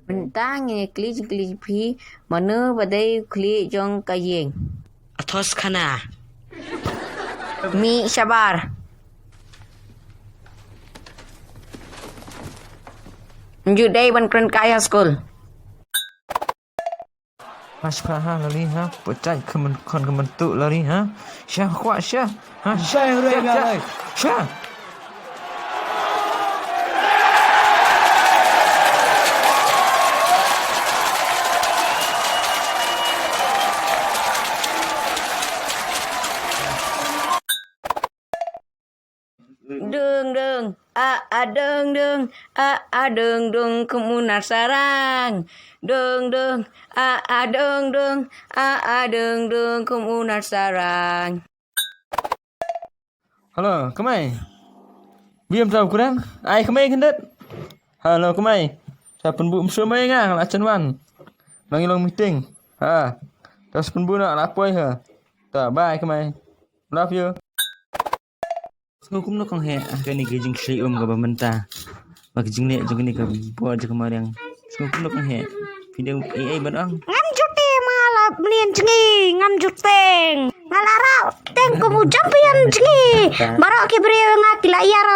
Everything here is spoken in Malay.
Bentang ini klik pi mana badai klik jong kayeng. Athos khana. Mi sabar. Judai ban kren kaya school. Mas ha lari ha, pecah kemen tu lari ha. Syah kuat syah. Ha syah. Syah. Deng deng kemunar sarang deng deng kemunar sarang. Halo, kemai. Biam tau kurang? Ai kemai kendet. Halo, kemai. Sa penbu semai ngang la cenwan. Langi long meeting. Ha. Tas penbu nak lapoi ha. Ta bye kemai. Love you. Hukum no kong he kani ke jing sri ga bamenta. Bag jing ne jing ni ka buat je kemarin. Hukum no kong he. Video AI barang. Ngam jute malah belian cengi ngam juteng ngalarau teng kamu champion cengi barok ke beri ngati layar